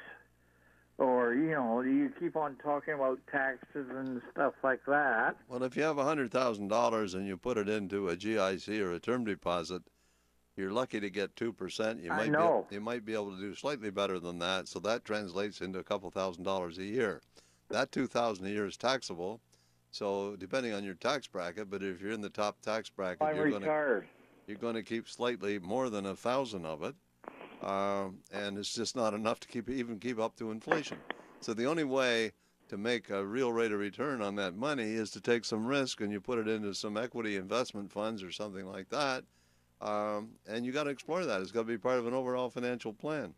Or, you keep on talking about taxes and stuff like that. Well, if you have $100,000 and you put it into a GIC or a term deposit, you're lucky to get 2%. You might be able to do slightly better than that, so that translates into a couple $1,000s a year. That $2,000 a year is taxable, so depending on your tax bracket, but if you're in the top tax bracket, you're going to keep slightly more than 1,000 of it, and it's just not enough to keep up to inflation. So the only way to make a real rate of return on that money is to take some risk, and you put it into some equity investment funds or something like that. And you got to explore that. It's got to be part of an overall financial plan.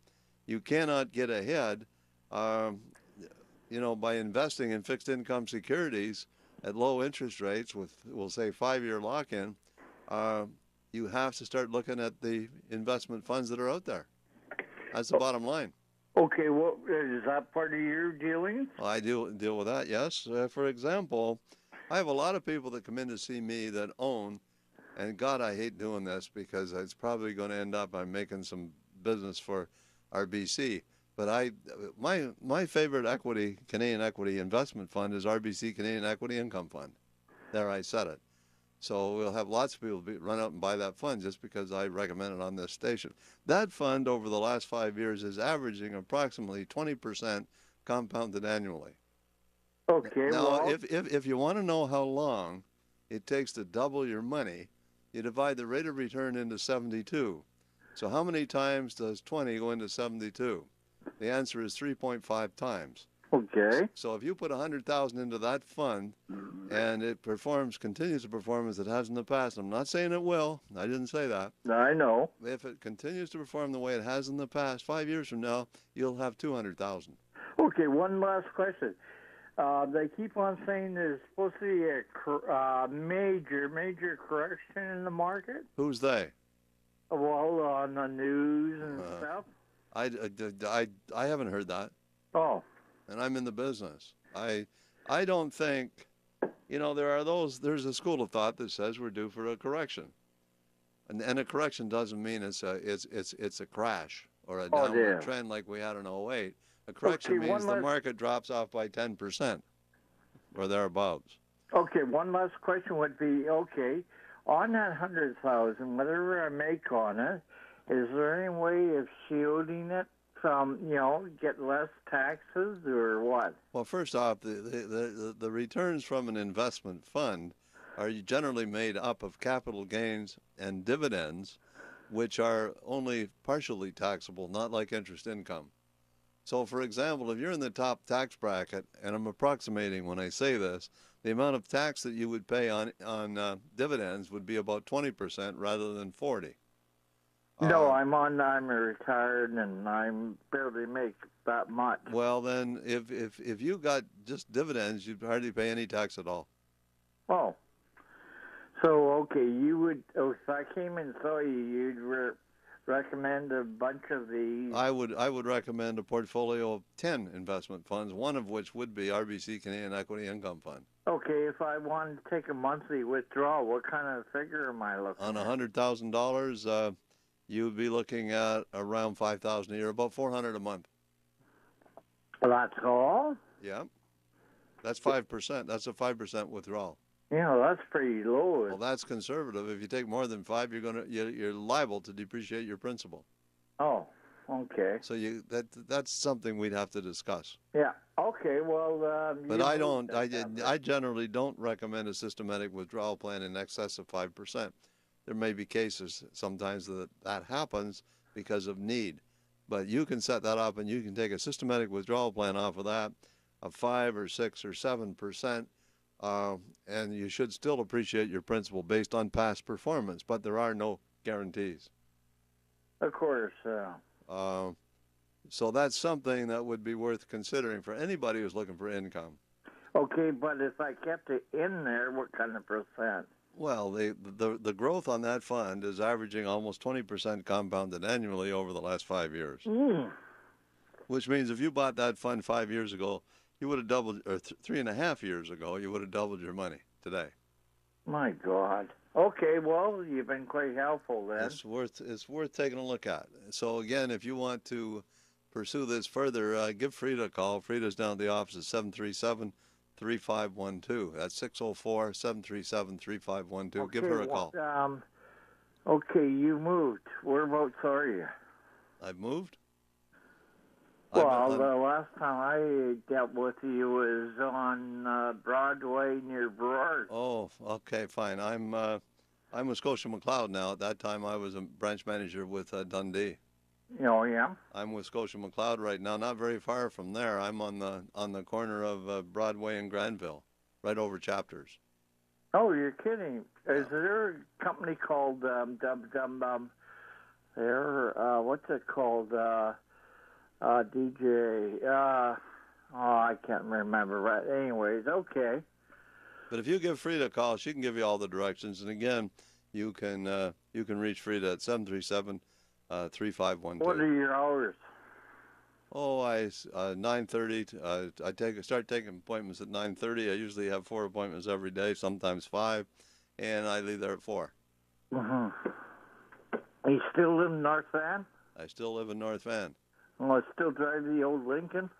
You cannot get ahead, by investing in fixed income securities at low interest rates with, we'll say, 5-year lock-in. You have to start looking at the investment funds that are out there. That's the bottom line. Okay, well, is that part of your dealings? Well, I deal with that, yes. For example, I have a lot of people that come in to see me that own, and God, I hate doing this because it's probably going to end up I'm making some business for RBC. But my favorite Canadian equity investment fund is RBC Canadian Equity Income Fund. There, I said it. So we'll have lots of people run out and buy that fund just because I recommend it on this station. That fund over the last 5 years is averaging approximately 20% compounded annually. Okay. Now, if you want to know how long it takes to double your money, you divide the rate of return into 72. So how many times does 20 go into 72? The answer is 3.5 times. Okay. So if you put $100,000 into that fund and it continues to perform as it has in the past, I'm not saying it will. I didn't say that. I know. If it continues to perform the way it has in the past, 5 years from now, you'll have $200,000. Okay, one last question. They keep on saying there's supposed to be a major correction in the market. Who's they? Well, on the news and stuff. I haven't heard that. Oh. And I'm in the business. I don't think, there's a school of thought that says we're due for a correction. And a correction doesn't mean it's a crash or a downward trend like we had in 2008. A correction means the market drops off by 10% or thereabouts. Okay, one last question would be, on that 100,000, whatever I make on it, is there any way of shielding it from, get less taxes or what? Well, first off, the returns from an investment fund are generally made up of capital gains and dividends, which are only partially taxable, not like interest income. So, for example, if you're in the top tax bracket, and I'm approximating when I say this, the amount of tax that you would pay on dividends would be about 20% rather than 40%. No, I'm retired and I barely make that much. Well, then, if you got just dividends, you'd hardly pay any tax at all. Oh. So, you would, if I came and saw you, you'd recommend a bunch of these? I would recommend a portfolio of 10 investment funds, one of which would be RBC Canadian Equity Income Fund. Okay, if I wanted to take a monthly withdrawal, what kind of figure am I looking at? On $100,000, you would be looking at around $5,000 a year, about $400 a month. That's all? Yeah. That's 5%. That's a 5% withdrawal. That's pretty low. Well, that's conservative. If you take more than 5, you're liable to depreciate your principal. Oh, okay. So that's something we'd have to discuss. Yeah. Okay. Well, but I generally don't recommend a systematic withdrawal plan in excess of 5%. There may be cases sometimes that happens because of need, but you can set that up and you can take a systematic withdrawal plan off of that of 5 or 6 or 7%. And you should still appreciate your principal based on past performance, but there are no guarantees. Of course. So that's something that would be worth considering for anybody who's looking for income. Okay, but if I kept it in there, what kind of percent? Well, the growth on that fund is averaging almost 20% compounded annually over the last 5 years. Which means if you bought that fund 5 years ago, you would have doubled, or 3.5 years ago, you would have doubled your money today. My God. Okay, well, you've been quite helpful then. It's worth taking a look at. So again, if you want to pursue this further, give Frida a call. Frida's down at the office at 737-3512. That's 604-737-3512. Okay, give her a call. Okay, you moved. Whereabouts are you? I've moved? Well, the last time I dealt with you was on Broadway near Broward. Oh, okay, fine. I'm with Scotia McLeod now. At that time, I was a branch manager with Dundee. Oh, yeah? I'm with Scotia McLeod right now, not very far from there. I'm on the corner of Broadway and Granville, right over Chapters. Oh, you're kidding. Is there a company called, what's it called? DJ. Oh, I can't remember. Right. Anyways, okay. But if you give Frida a call, she can give you all the directions. And again, you can reach Frida at 737-3512. What are your hours? Oh, 9:30. I start taking appointments at 9:30. I usually have 4 appointments every day, sometimes 5, and I leave there at 4. Mm-hmm. You still live in North Van? I still live in North Van. Oh, I still drive the old Lincoln?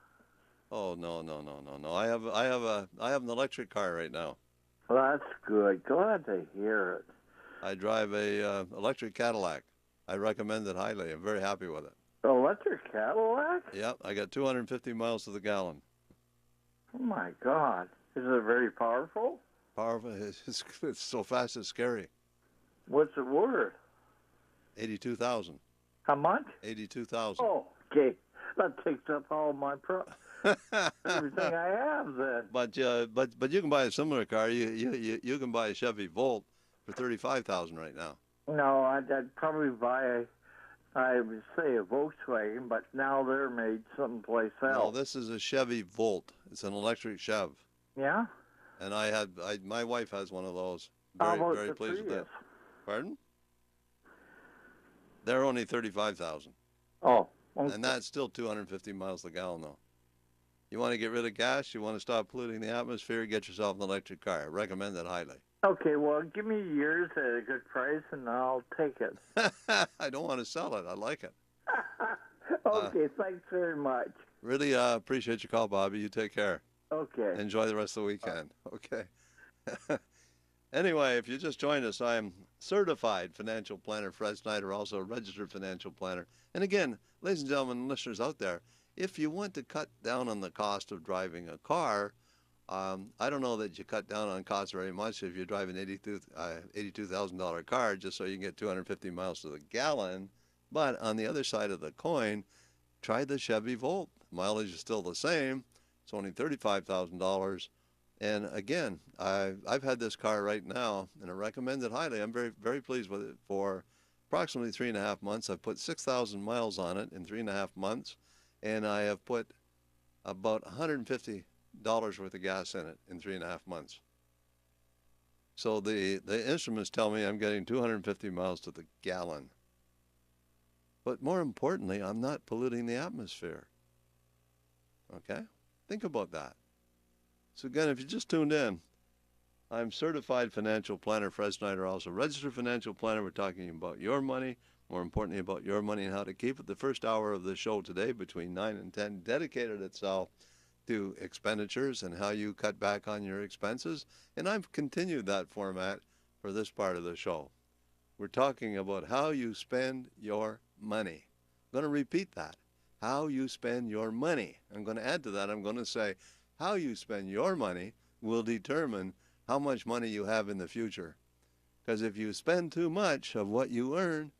Oh, no. I have an electric car right now. Well, that's good. Glad to hear it. I drive a electric Cadillac. I recommend it highly. I'm very happy with it. Electric Cadillac? Yep, I got 250 miles to the gallon. Oh my God! Is it very powerful? Powerful. It's so fast it's scary. What's it worth? 82,000. How much? 82,000. Oh, okay. That takes up all my everything I have then. But you can buy a similar car. You can buy a Chevy Volt for 35,000 right now. No, I'd probably buy I would say a Volkswagen, but now they're made someplace else. No, this is a Chevy Volt. It's an electric Chev. Yeah. And my wife has one of those. How about Very the pleased with Prius? that. Pardon? They're only 35,000. Oh. Okay. And that's still 250 miles a gallon, though. You want to get rid of gas? You want to stop polluting the atmosphere? Get yourself an electric car. I recommend it highly. Okay, well, give me yours at a good price, and I'll take it. I don't want to sell it. I like it. Okay, thanks very much. Really appreciate your call, Bobby. You take care. Okay. Enjoy the rest of the weekend. Okay. Anyway, if you just joined us, I'm certified financial planner Fred Snyder, also a registered financial planner. And again, ladies and gentlemen, listeners out there, if you want to cut down on the cost of driving a car, I don't know that you cut down on costs very much if you drive an $82,000 car just so you can get 250 miles to the gallon. But on the other side of the coin, try the Chevy Volt. Mileage is still the same. It's only $35,000. And again, I've had this car right now, and I recommend it highly. I'm very, very pleased with it. For approximately 3.5 months, I've put 6,000 miles on it in 3.5 months, and I have put about $150 worth of gas in it in 3.5 months. So the instruments tell me I'm getting 250 miles to the gallon. But more importantly, I'm not polluting the atmosphere. Okay? Think about that. So again, if you just tuned in, I'm certified financial planner Fred Snyder, also registered financial planner. We're talking about your money, more importantly about your money and how to keep it. The first hour of the show today between 9 and 10 dedicated itself to expenditures and how you cut back on your expenses. And I've continued that format for this part of the show. We're talking about how you spend your money. I'm going to repeat that. How you spend your money. I'm going to add to that. I'm going to say how you spend your money will determine how much money you have in the future. Because if you spend too much of what you earn,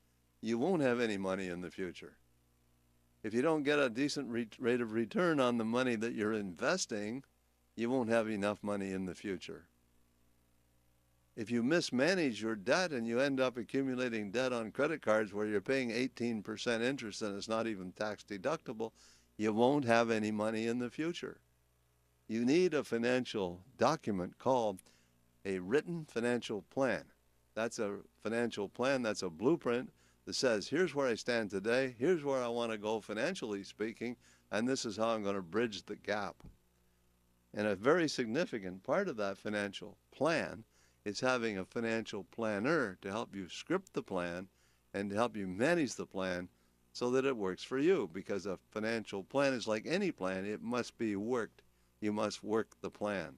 you won't have any money in the future. If you don't get a decent rate of return on the money that you're investing, you won't have enough money in the future. If you mismanage your debt and you end up accumulating debt on credit cards where you're paying 18% interest and it's not even tax deductible, you won't have any money in the future. You need a financial document called a written financial plan. That's a financial plan, that's a blueprint that says, here's where I stand today, here's where I want to go financially speaking, and this is how I'm going to bridge the gap. And a very significant part of that financial plan is having a financial planner to help you script the plan and to help you manage the plan so that it works for you. Because a financial plan is like any plan, it must be worked. You must work the plan.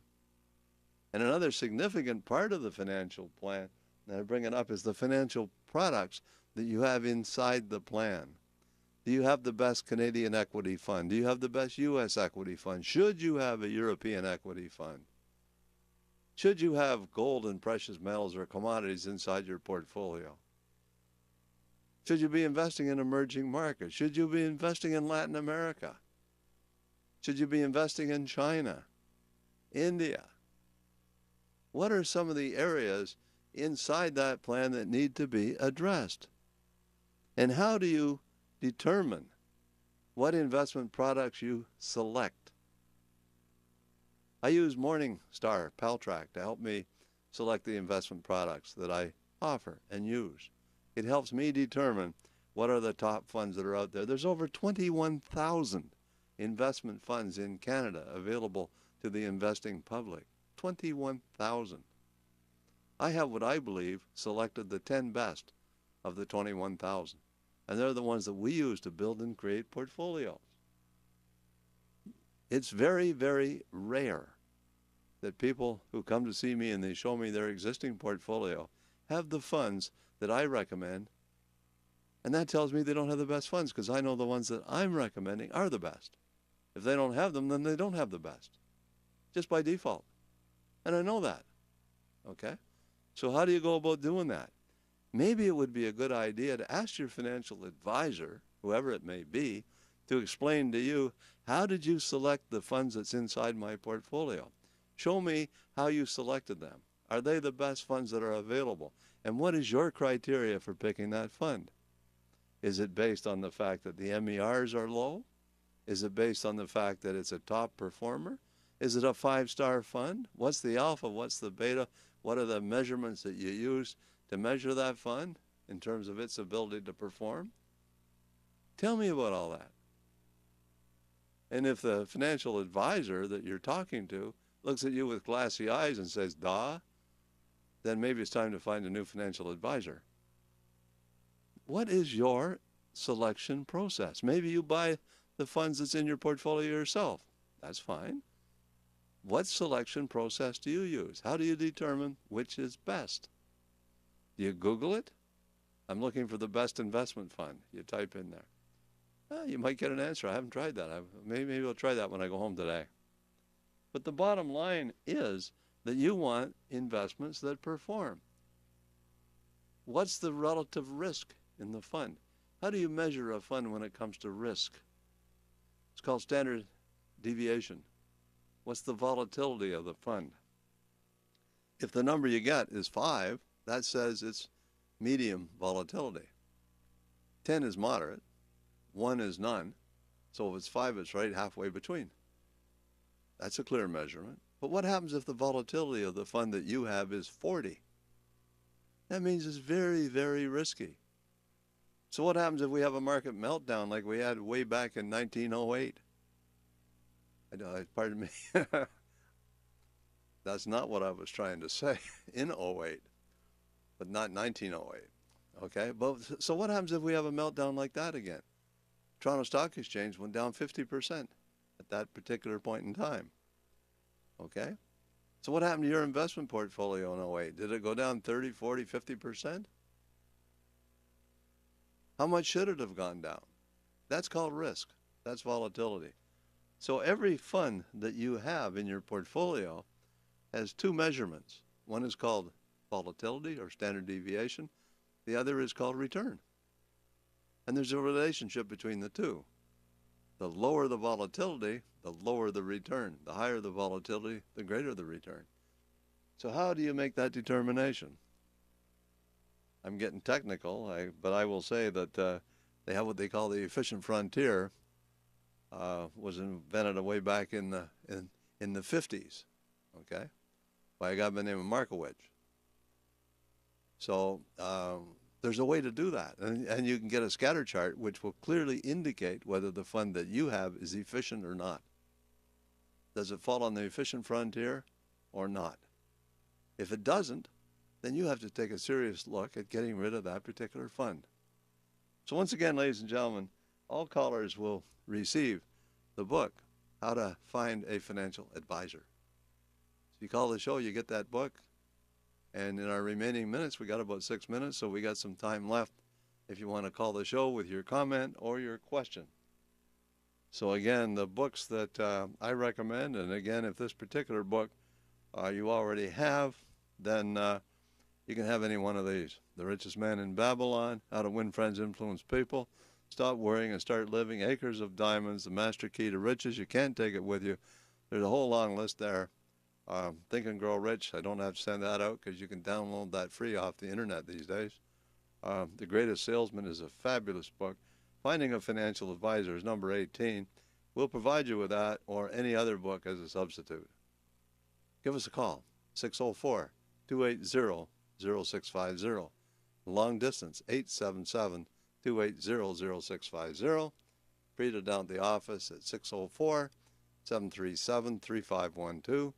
And another significant part of the financial plan, and I bring it up, is the financial products that you have inside the plan. Do you have the best Canadian equity fund? Do you have the best U.S. equity fund? Should you have a European equity fund? Should you have gold and precious metals or commodities inside your portfolio? Should you be investing in emerging markets? Should you be investing in Latin America? Should you be investing in China, India? What are some of the areas inside that plan that need to be addressed? And how do you determine what investment products you select. I use Morningstar PalTrack to help me select the investment products that I offer and use. It helps me determine what are the top funds that are out there. There's over 21,000 investment funds in Canada available to the investing public. 21,000. I have what I believe selected the 10 best of the 21,000. And they're the ones that we use to build and create portfolios. It's very, very rare that people who come to see me and they show me their existing portfolio have the funds that I recommend. And that tells me they don't have the best funds, because I know the ones that I'm recommending are the best. If they don't have them, then they don't have the best, just by default. And I know that. Okay? So how do you go about doing that? Maybe it would be a good idea to ask your financial advisor, whoever it may be, to explain to you, how did you select the funds that's inside my portfolio? Show me how you selected them. Are they the best funds that are available? And what is your criteria for picking that fund? Is it based on the fact that the MERs are low? Is it based on the fact that it's a top performer? Is it a 5-star fund? What's the alpha? What's the beta? What are the measurements that you use to measure that fund in terms of its ability to perform? Tell me about all that. And if the financial advisor that you're talking to looks at you with glassy eyes and says, duh, then maybe it's time to find a new financial advisor. What is your selection process? Maybe you buy the funds that's in your portfolio yourself. That's fine. What selection process do you use? How do you determine which is best? Do you Google it? I'm looking for the best investment fund. You type in there. You might get an answer. I haven't tried that. Maybe I'll try that when I go home today. But the bottom line is that you want investments that perform. What's the relative risk in the fund? How do you measure a fund when it comes to risk? It's called standard deviation. What's the volatility of the fund? If the number you get is 5, that says it's medium volatility. 10 is moderate. 1 is none. So if it's 5, it's right halfway between. That's a clear measurement. But what happens if the volatility of the fund that you have is 40? That means it's very, very risky. So what happens if we have a market meltdown like we had way back in 1908? Pardon me. That's not what I was trying to say. In 08, but not 1908. Okay? But so what happens if we have a meltdown like that again? Toronto Stock Exchange went down 50% at that particular point in time. Okay? So what happened to your investment portfolio in 08? Did it go down 30, 40, 50%? How much should it have gone down? That's called risk. That's volatility. So every fund that you have in your portfolio has 2 measurements. One is called volatility or standard deviation. The other is called return. And there's a relationship between the two. The lower the volatility, the lower the return. The higher the volatility, the greater the return. So how do you make that determination? I'm getting technical, but I will say that they have what they call the efficient frontier. Was invented way back in the 50s, okay, by a guy by the name of Markowitz. So there's a way to do that, and you can get a scatter chart which will clearly indicate whether the fund that you have is efficient or not. Does it fall on the efficient frontier or not? If it doesn't, then you have to take a serious look at getting rid of that particular fund. So once again, ladies and gentlemen, all callers will receive the book, How to Find a Financial Advisor. So you call the show, you get that book, and in our remaining minutes, we got about 6 minutes, so we got some time left if you want to call the show with your comment or your question. So again, the books that I recommend, and again, if this particular book you already have, then you can have any one of these. The Richest Man in Babylon, How to Win Friends, Influence People, Stop Worrying and Start Living, Acres of Diamonds, The Master Key to Riches. You can't take it with you. There's a whole long list there. Think and Grow Rich. I don't have to send that out because you can download that free off the internet these days. The Greatest Salesman is a fabulous book. Finding a Financial Advisor is number 18. We'll provide you with that or any other book as a substitute. Give us a call, 604-280-0650. Long distance, 877-280-0650. Frida down at the office at 604-737-3512.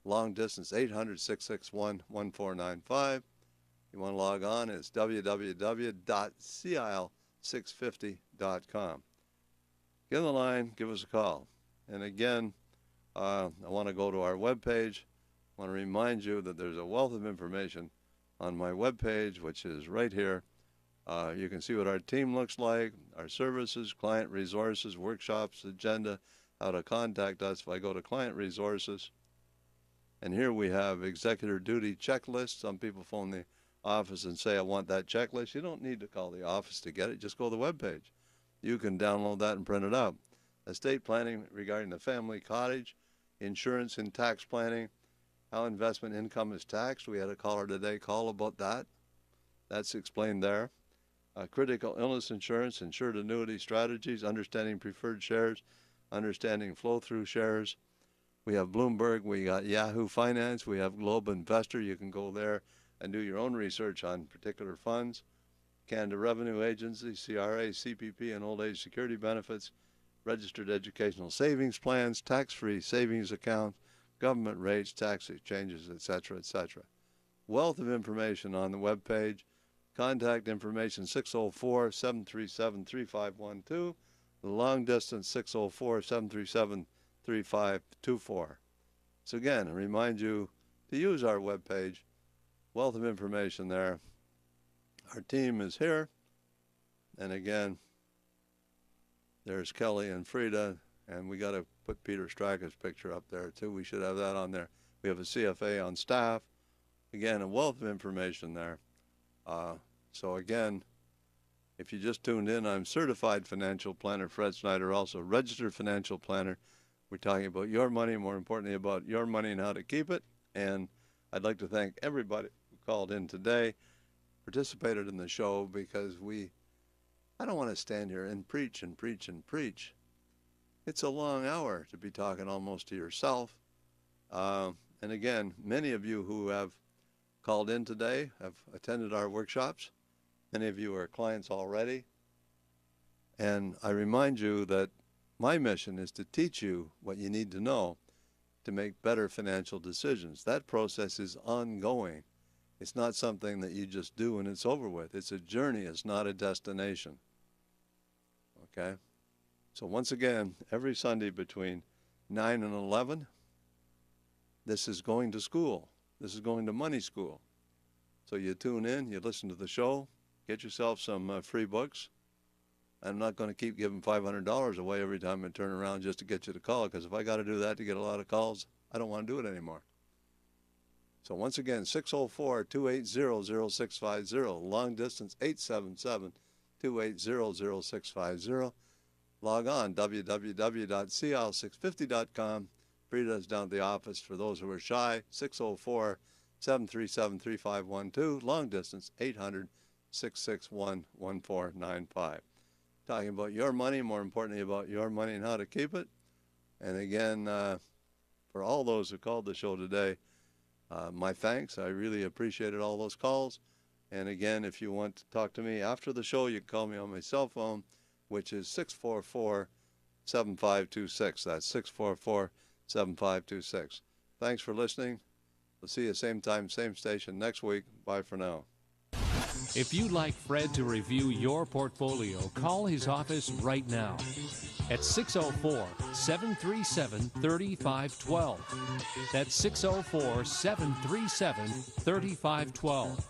Long distance, 800-661-1495. You want to log on, it's www.CIL650.com. Get on the line, give us a call. And again, I want to go to our webpage. I want to remind you that there's a wealth of information on my webpage, which is right here. You can see what our team looks like, our services, client resources, workshops, agenda, how to contact us. If I go to client resources, and here we have executive duty checklist. Some people phone the office and say, I want that checklist. You don't need to call the office to get it. Just go to the webpage. You can download that and print it out. Estate planning regarding the family cottage, insurance and tax planning, how investment income is taxed. We had a caller today call about that. That's explained there. Critical illness insurance, insured annuity strategies, understanding preferred shares, understanding flow-through shares. We have Bloomberg, we got Yahoo Finance, we have Globe Investor. You can go there and do your own research on particular funds. Canada Revenue Agency, CRA, CPP, and old age security benefits, registered educational savings plans, tax-free savings accounts, government rates, tax exchanges, etc., etc. Wealth of information on the webpage. Contact information 604-737-3512. The long distance 604-737-3524. So again, I remind you to use our webpage. Wealth of information there. Our team is here. And again, there's Kelly and Frida, and we got to put Peter Straka's picture up there too. We should have that on there. We have a CFA on staff. Again, a wealth of information there. So again, if you just tuned in, I'm certified financial planner Fred Snyder, also registered financial planner. We're talking about your money, more importantly about your money and how to keep it. And I'd like to thank everybody who called in today, participated in the show, because I don't want to stand here and preach and preach and preach. It's a long hour to be talking almost to yourself. And again, many of you who have called in today have attended our workshops. Many of you are clients already. And I remind you that my mission is to teach you what you need to know to make better financial decisions. That process is ongoing. It's not something that you just do and it's over with. It's a journey. It's not a destination. Okay? So once again, every Sunday between 9 and 11, this is going to school. This is going to money school. So you tune in, you listen to the show, get yourself some free books. I'm not going to keep giving $500 away every time I turn around just to get you to call, because if I got to do that to get a lot of calls, I don't want to do it anymore. So once again, 604-280-0650, long distance 877-280-0650. Log on, www.CIL650.com. Frida's down at the office for those who are shy, 604-737-3512, long distance 800-661-1495. Talking about your money, more importantly about your money and how to keep it. And again, for all those who called the show today, my thanks. I really appreciated all those calls. And again, if you want to talk to me after the show, you can call me on my cell phone, which is 644-7526. That's 644-7526. Thanks for listening. We'll see you same time, same station next week. Bye for now. If you'd like Fred to review your portfolio, call his office right now at 604-737-3512. That's 604-737-3512.